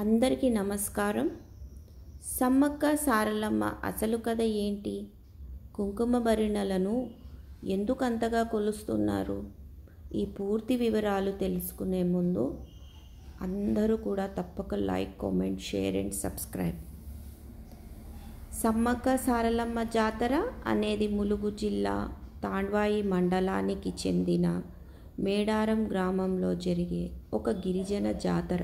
అందరికీ నమస్కారం. సమ్మక్క సారలమ్మ అసలు కథ ఏంటి? కుంకుమ భరిణలను ఎందుకంతగా కొలుస్తున్నారు? ఈ పూర్తి వివరాలు తెలుసుకునే ముందు అందరూ కూడా తప్పక like, comment, share and subscribe. Sammakka Saralamma జాతర అనేది ములుగు జిల్లా తాండ్వాయి మండలానికి చెందిన మేడారం గ్రామంలో జరిగే ఒక గిరిజన జాతర.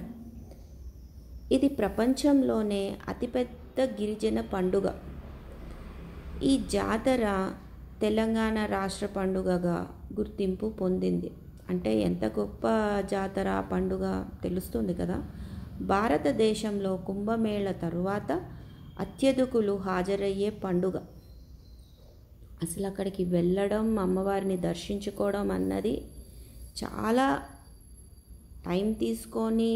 ఇది ప్రపంచంలోనే అతిపెద్ద గిరిజన పండుగ. ఈ జాతర తెలంగాణ రాష్ట్ర పండుగగా గుర్తింపు పొందింది. అంటే ఎంత గొప్ప జాతర పండుగ తెలుస్తుంది కదా. భారతదేశంలో కుంభమేళ తరువాత అత్యధికులు హాజరయ్యే పండుగ. అసలు అక్కడికి వెళ్ళడం, అమ్మవారిని దర్శించుకోవడం అన్నది చాలా టైం తీసుకొని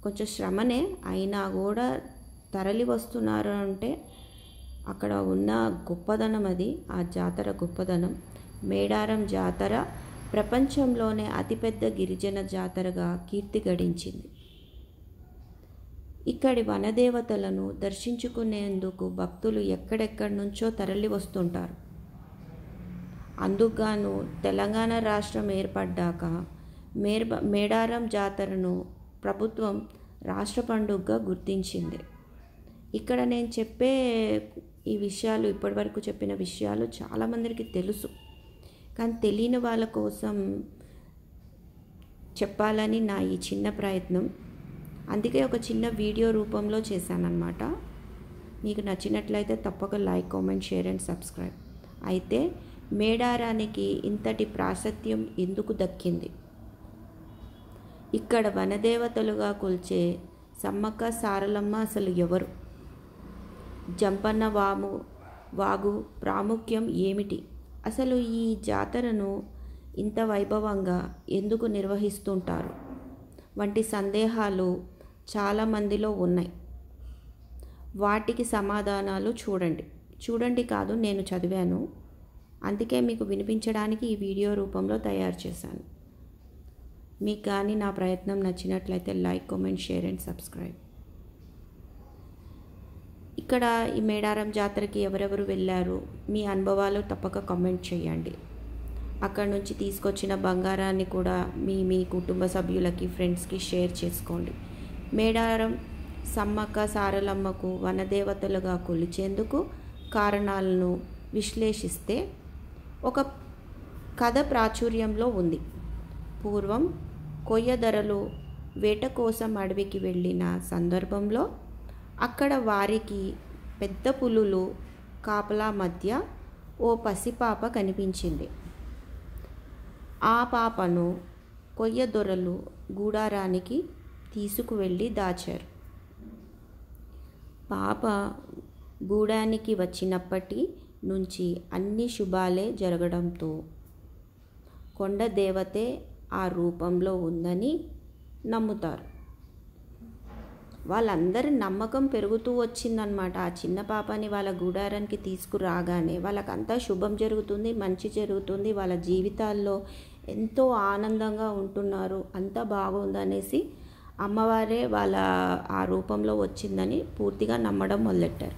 కొంచెం శ్రమనే అయినా కూడా తరలి వస్తున్నారు అంటే అక్కడ ఉన్న గొప్పదనం, అది ఆ జాతర గొప్పదనం. మేడారం జాతర ప్రపంచంలోనే అతిపెద్ద గిరిజన జాతరగా కీర్తి గడించింది. ఇక్కడి వనదేవతలను దర్శించుకునేందుకు భక్తులు ఎక్కడెక్కడి నుంచో తరలి వస్తుంటారు. అందుకుగాను తెలంగాణ రాష్ట్రం ఏర్పడ్డాక మేడారం జాతరను ప్రభుత్వం రాష్ట్ర పండుగగా గుర్తించింది. ఇక్కడ నేను చెప్పే ఈ విషయాలు, ఇప్పటివరకు చెప్పిన విషయాలు చాలామందికి తెలుసు, కానీ తెలియని వాళ్ళ కోసం చెప్పాలని నా ఈ చిన్న ప్రయత్నం. అందుకే ఒక చిన్న వీడియో రూపంలో చేశానన్నమాట. మీకు నచ్చినట్లయితే తప్పక like, comment, share and subscribe. అయితే మేడారానికి ఇంతటి ప్రాశస్త్యం ఎందుకు దక్కింది? ఇక్కడ వనదేవతలుగా కొలిచే సమ్మక్క సారలమ్మ అసలు ఎవరు? జంపన్న వాగు ప్రాముఖ్యం ఏమిటి? అసలు ఈ జాతరను ఇంత వైభవంగా ఎందుకు నిర్వహిస్తుంటారు వంటి సందేహాలు చాలామందిలో ఉన్నాయి. వాటికి సమాధానాలు చూడండి కాదు, నేను చదివాను. అందుకే మీకు వినిపించడానికి ఈ వీడియో రూపంలో తయారు చేశాను. మీకు కానీ నా ప్రయత్నం నచ్చినట్లయితే like, comment, share and subscribe. ఇక్కడ ఈ మేడారం జాతరకి ఎవరెవరు వెళ్ళారు, మీ అనుభవాలు తప్పక కామెంట్ చేయండి. అక్కడ నుంచి తీసుకొచ్చిన బంగారాన్ని కూడా మీ కుటుంబ సభ్యులకి, ఫ్రెండ్స్కి షేర్ చేసుకోండి. మేడారం సమ్మక్క సారలమ్మకు వనదేవతలుగా కొలిచేందుకు కారణాలను విశ్లేషిస్తే ఒక కథ ప్రాచుర్యంలో ఉంది. పూర్వం కొయ్యదొరలు వేట కోసం అడవికి వెళ్ళిన సందర్భంలో అక్కడ వారికి పెద్ద పులులు కాపలా మధ్య ఓ పసిపాప కనిపించింది. ఆ పాపను కొయ్యదొరలు గూడారానికి తీసుకువెళ్ళి దాచారు. పాప గూడానికి వచ్చినప్పటి నుంచి అన్ని శుభాలే జరగడంతో కొండ దేవతే ఆ రూపంలో ఉందని నమ్ముతారు. వాళ్ళందరి నమ్మకం పెరుగుతూ వచ్చిందనమాట. ఆ చిన్న పాపని వాళ్ళ గూడారానికి తీసుకురాగానే వాళ్ళకంతా శుభం జరుగుతుంది, మంచి జరుగుతుంది, వాళ్ళ జీవితాల్లో ఎంతో ఆనందంగా ఉంటున్నారు, అంతా బాగుందనేసి అమ్మవారే వాళ్ళ ఆ రూపంలో వచ్చిందని పూర్తిగా నమ్మడం మొదలెట్టారు.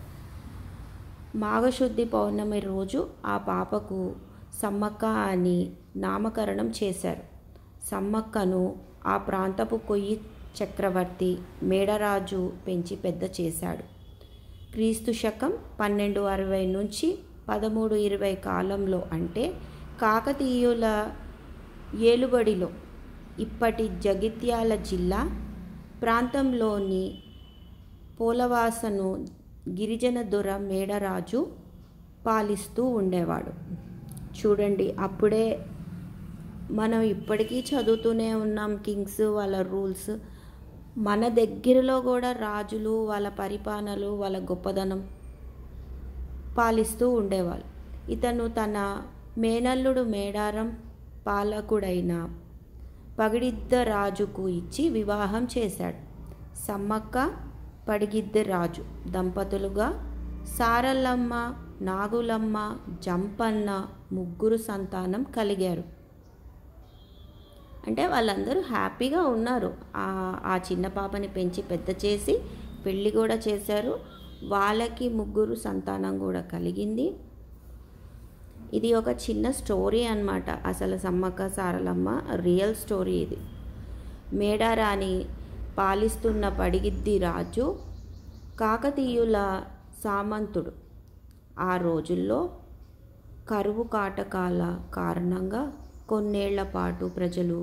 మాఘశుద్ధి పౌర్ణమి రోజు ఆ పాపకు సమ్మక్క అని నామకరణం చేశారు. సమ్మక్కను ఆ ప్రాంతపు కొయ్యి చక్రవర్తి మేడరాజు పెంచి పెద్ద చేశాడు. క్రీస్తు శకం 1260 నుంచి 1320 కాలంలో, అంటే కాకతీయుల ఏలుబడిలో ఇప్పటి జగిత్యాల జిల్లా ప్రాంతంలోని పోలవాసను గిరిజన దొర మేడరాజు పాలిస్తూ ఉండేవాడు. చూడండి, అప్పుడే మనం ఇప్పటికీ చదువుతూనే ఉన్నాం కింగ్స్ వాళ్ళ రూల్స్. మన దగ్గరలో కూడా రాజులు వాళ్ళ పరిపాలనలు, వాళ్ళ గొప్పదనం పాలిస్తూ ఉండేవాళ్ళు. ఇతను తన మేనల్లుడు మేడారం పాలకుడైన పగిడిద్ద రాజుకు ఇచ్చి వివాహం చేశాడు. సమ్మక్క పడిగిద్ద రాజు దంపతులుగా సారలమ్మ, నాగులమ్మ, జంపన్న ముగ్గురు సంతానం కలిగారు. అంటే వాళ్ళందరూ హ్యాపీగా ఉన్నారు. ఆ చిన్న పాపని పెంచి పెద్ద చేసి పెళ్ళి కూడా చేశారు. వాళ్ళకి 3 సంతానం కూడా కలిగింది. ఇది ఒక చిన్న స్టోరీ అన్నమాట. అసలు సమ్మక్క సారలమ్మ రియల్ స్టోరీ ఇది. మేడారాని పాలిస్తున్న పడిగిద్ది రాజు కాకతీయుల సామంతుడు. ఆ రోజుల్లో కరువు కాటకాల కారణంగా కొన్నేళ్ల పాటు ప్రజలు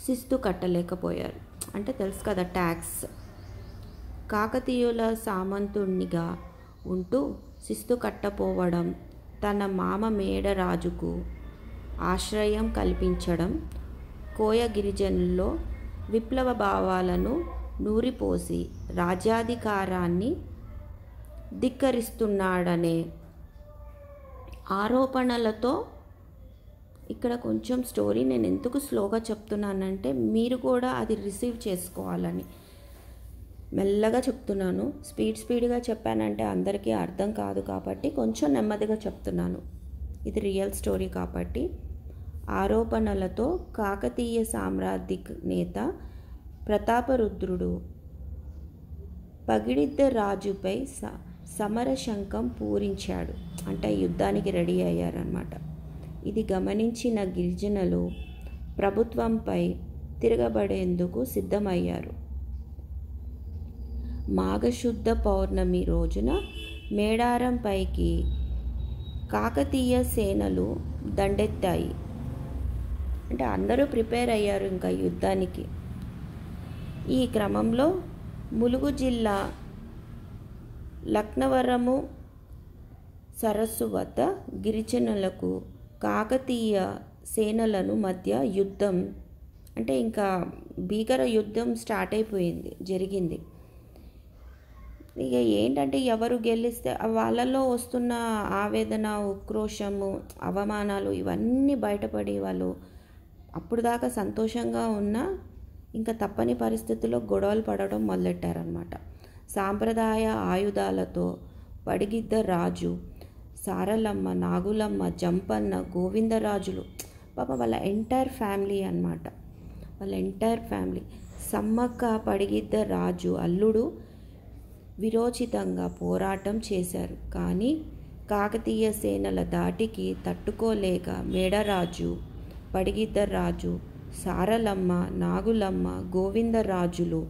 శిస్తు కట్టలేకపోయారు. అంటే తెలుసు కదా, ట్యాక్స్. కాకతీయుల సామంతునిగా ఉంటూ శిస్తు కట్టపోవడం, తన మామ మేడరాజుకు ఆశ్రయం కల్పించడం కోయ గిరిజనుల్లో విప్లవ భావాలను నూరిపోసి రాజ్యాధికారాన్ని ధిక్కరిస్తున్నాడనే ఆరోపణలతో ఇక్కడ కొంచెం స్టోరీ నేను ఎందుకు స్లోగా చెప్తున్నానంటే మీరు కూడా అది రిసీవ్ చేసుకోవాలని మెల్లగా చెప్తున్నాను. స్పీడ్గా చెప్పానంటే అందరికీ అర్థం కాదు కాబట్టి కొంచెం నెమ్మదిగా చెప్తున్నాను. ఇది రియల్ స్టోరీ కాబట్టి. ఆరోపణలతో కాకతీయ సామ్రాజ్యక నేత ప్రతాపరుద్రుడు పగిడిద్ద రాజుపై సమరశంఖం పూరించాడు. అంటే యుద్ధానికి రెడీ అయ్యారన్నమాట. ఇది గమనించిన గిరిజనులు ప్రభుత్వంపై తిరగబడేందుకు సిద్ధమయ్యారు. మాఘశుద్ధ పౌర్ణమి రోజున మేడారం పైకి కాకతీయ సేనలు దండెత్తాయి. అంటే అందరూ ప్రిపేర్ అయ్యారు ఇంకా యుద్ధానికి. ఈ క్రమంలో ములుగు జిల్లా లక్నవరము సరస్సు వద్ద గిరిజనులకు కాకతీయ సేనలను మధ్య యుద్ధం, అంటే ఇంకా భీకర యుద్ధం స్టార్ట్ అయిపోయింది, జరిగింది. ఇక ఏంటంటే ఎవరు గెలిస్తే వాళ్ళలో వస్తున్న ఆవేదన, ఉక్రోషము, అవమానాలు ఇవన్నీ బయటపడి వాళ్ళు అప్పుడు దాకా సంతోషంగా ఉన్నా ఇంకా తప్పని పరిస్థితుల్లో గొడవలు పడడం మొదలెట్టారనమాట. సాంప్రదాయ ఆయుధాలతో పడిగిద్ద రాజు, సారలమ్మ, నాగులమ్మ, జంపన్న, గోవిందరాజులు, పాప వాళ్ళ ఎంటైర్ ఫ్యామిలీ అన్నమాట. వాళ్ళ ఎంటైర్ ఫ్యామిలీ సమ్మక్క పడిగిద్ద రాజు అల్లుడు విరోచితంగా పోరాటం చేశారు. కానీ కాకతీయ సేనల దాటికి తట్టుకోలేక మేడరాజు, పడిగిద్ద రాజు, సారలమ్మ, నాగులమ్మ, గోవిందరాజులు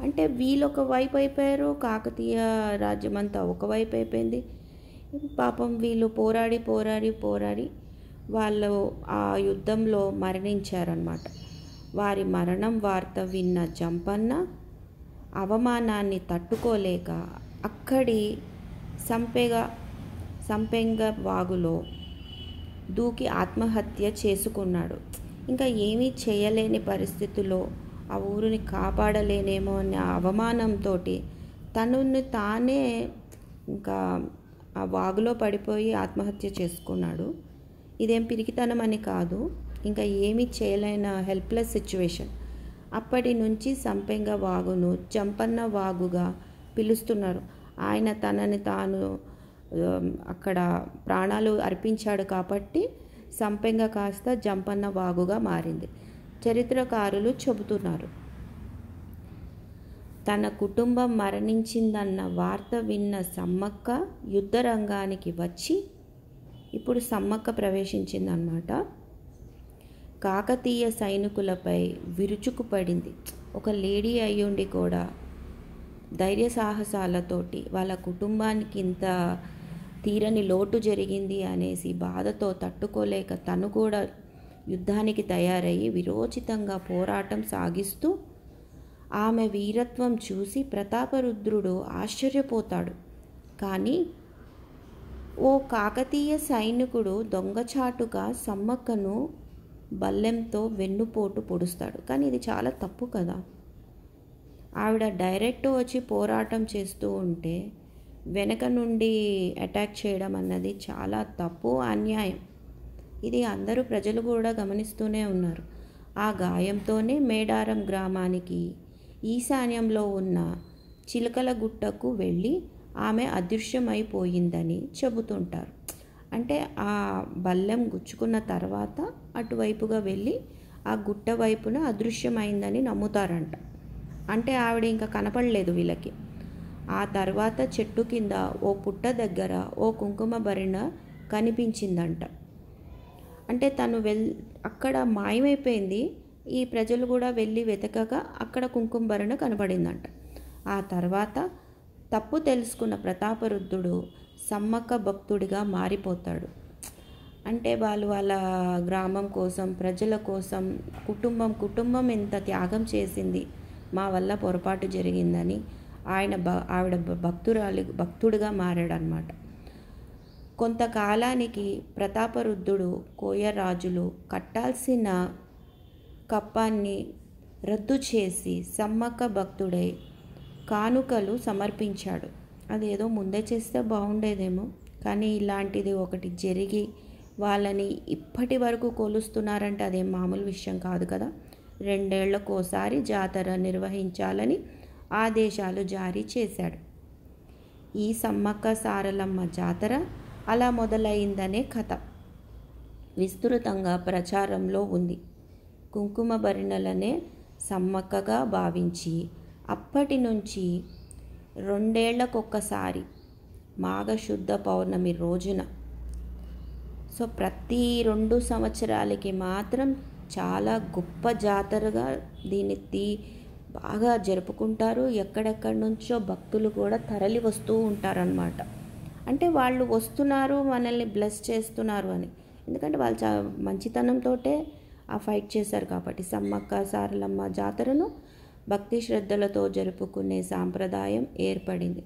అంటే వీళ్ళు ఒకవైపు అయిపోయారు, కాకతీయ రాజ్యం అంతా ఒకవైపు అయిపోయింది. పాపం వీళ్ళు పోరాడి వాళ్ళు ఆ యుద్ధంలో మరణించారన్నమాట. వారి మరణం వార్త విన్న జంపన్న అవమానాన్ని తట్టుకోలేక అక్కడి సంపెంగ వాగులో దూకి ఆత్మహత్య చేసుకున్నాడు. ఇంకా ఏమీ చేయలేని పరిస్థితుల్లో ఆ ఊరిని కాపాడలేనేమో అనే అవమానంతో తనని తానే ఇంకా ఆ వాగులో పడిపోయి ఆత్మహత్య చేసుకున్నాడు. ఇదేం పిరికితనం అని కాదు, ఇంకా ఏమీ చేయలేని హెల్ప్లెస్ సిచ్యువేషన్. అప్పటి నుంచి సంపెంగ వాగును జంపన్న వాగుగా పిలుస్తున్నారు. ఆయన తనని తాను అక్కడ ప్రాణాలు అర్పించాడు కాబట్టి సంపెంగ కాస్త జంపన్న వాగుగా మారింది. చరిత్రకారులు చెబుతున్నారు. తన కుటుంబం మరణించిందన్న వార్త విన్న సమ్మక్క యుద్ధ రంగానికి వచ్చి, ఇప్పుడు సమ్మక్క ప్రవేశించిందన్నమాట. కాకతీయ సైనికులపై విరుచుకుపడింది. ఒక లేడీ అయ్యుండి కూడా ధైర్య సాహసాలతోటి వాళ్ళ కుటుంబానికి ఇంత తీరని లోటు జరిగింది అనేసి బాధతో తట్టుకోలేక తను కూడా యుద్ధానికి తయారయ్యి విరోచితంగా పోరాటం సాగిస్తూ ఆమె వీరత్వం చూసి ప్రతాపరుద్రుడు ఆశ్చర్యపోతాడు. కానీ ఓ కాకతీయ సైనికుడు దొంగచాటుగా సమ్మక్కను బల్లెంతో వెన్నుపోటు పొడుస్తాడు. కానీ ఇది చాలా తప్పు కదా. ఆవిడ డైరెక్ట్ వచ్చి పోరాటం చేస్తూ ఉంటే వెనక నుండి అటాక్ చేయడం అన్నది చాలా తప్పు, అన్యాయం. ఇది అందరూ ప్రజలు కూడా గమనిస్తూనే ఉన్నారు. ఆ గాయంతోనే మేడారం గ్రామానికి ఈశాన్యంలో ఉన్న చిలకల గుట్టకు వెళ్ళి ఆమె అదృశ్యమైపోయిందని చెబుతుంటారు. అంటే ఆ బల్లెం గుచ్చుకున్న తర్వాత అటువైపుగా వెళ్ళి ఆ గుట్ట వైపున అదృశ్యమైందని నమ్ముతారంట. అంటే ఆవిడ ఇంకా కనపడలేదు వీళ్ళకి. ఆ తర్వాత చెట్టు కింద ఓ పుట్ట దగ్గర ఓ కుంకుమ భరిణ కనిపించిందంట. అంటే తను అక్కడ మాయమైపోయింది. ఈ ప్రజలు కూడా వెళ్ళి వెతకగా అక్కడ కుంకుమ భరిణ కనపడిందంట. ఆ తర్వాత తప్పు తెలుసుకున్న ప్రతాపరుద్రుడు సమ్మక్క భక్తుడిగా మారిపోతాడు. అంటే వాళ్ళ గ్రామం కోసం, ప్రజల కోసం, కుటుంబం ఎంత త్యాగం చేసింది, మా వల్ల పొరపాటు జరిగిందని ఆవిడ భక్తుడిగా మారాడనమాట. కొంతకాలానికి ప్రతాపరుద్రుడు కోయరాజులు కట్టాల్సిన కప్పాన్ని రద్దు చేసి సమ్మక్క భక్తుడై కానుకలు సమర్పించాడు. అదేదో ముందే చేస్తే బాగుండేదేమో, కానీ ఇలాంటిది ఒకటి జరిగి వాళ్ళని ఇప్పటి వరకు కొలుస్తున్నారంటే అదేం మామూలు విషయం కాదు కదా. 2 ఏళ్లకోసారి జాతర నిర్వహించాలని ఆదేశాలు జారీ చేశాడు. ఈ సమ్మక్క సారలమ్మ జాతర అలా మొదలైందనే కథ విస్తృతంగా ప్రచారంలో ఉంది. కుంకుమ భరిణలనే సమ్మక్కగా భావించి అప్పటి నుంచి 2 ఏళ్లకొక్కసారి మాఘశుద్ధ పౌర్ణమి రోజున, సో ప్రతి 2 సంవత్సరాలకి మాత్రం చాలా గొప్ప జాతరగా దీన్ని బాగా జరుపుకుంటారు. ఎక్కడెక్కడి నుంచో భక్తులు కూడా తరలి వస్తూ ఉంటారనమాట. అంటే వాళ్ళు వస్తున్నారు, మనల్ని బ్లెస్ చేస్తున్నారు అని. ఎందుకంటే వాళ్ళు మంచితనంతో ఆ ఫైట్ చేశారు కాబట్టి సమ్మక్క సారలమ్మ జాతరను భక్తి శ్రద్ధలతో జరుపుకునే సాంప్రదాయం ఏర్పడింది.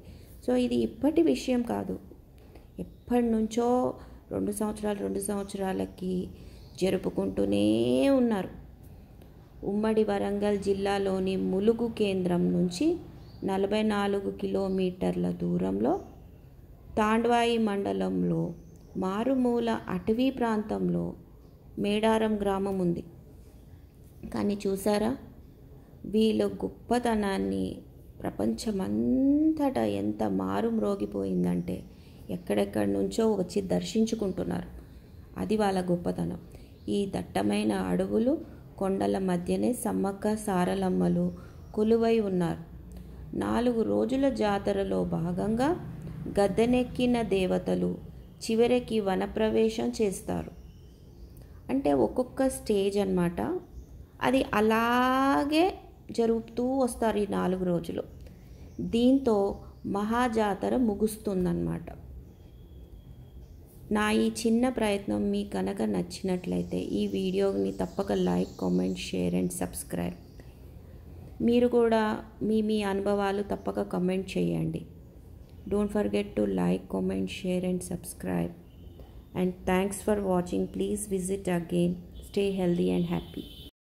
సో ఇది ఇప్పటి విషయం కాదు, ఎప్పటి నుంచో 2 సంవత్సరాలకి జరుపుకుంటూనే ఉన్నారు. ఉమ్మడి వరంగల్ జిల్లాలోని ములుగు కేంద్రం నుంచి 44 కిలోమీటర్ల దూరంలో తాండ్వాయి మండలంలో మారుమూల అటవీ ప్రాంతంలో మేడారం గ్రామం ఉంది. కానీ చూసారా, వీళ్ళ గొప్పతనాన్ని ప్రపంచమంతటా ఎంత మారుమ్రోగిపోయిందంటే ఎక్కడెక్కడి నుంచో వచ్చి దర్శించుకుంటున్నారు. అది వాళ్ళ గొప్పతనం. ఈ దట్టమైన అడవులు, కొండల మధ్యనే సమ్మక్క సారలమ్మలు కొలువై ఉన్నారు. 4 రోజుల జాతరలో భాగంగా గద్దెనెక్కిన దేవతలు చివరికి వనప్రవేశం చేస్తారు. అంటే ఒక్కొక్క స్టేజ్ అన్నమాట. అది అలాగే జరుపుతూ వస్తారు ఈ 4 రోజులు. దీంతో మహాజాతర ముగుస్తుందన్నమాట. నా ఈ చిన్న ప్రయత్నం మీకు కనుక నచ్చినట్లయితే ఈ వీడియోని తప్పక like, comment, share and subscribe. మీరు కూడా మీ అనుభవాలు తప్పక కమెంట్ చేయండి. Don't forget to like, comment, share and subscribe. And thanks for watching. Please visit again. Stay healthy and happy.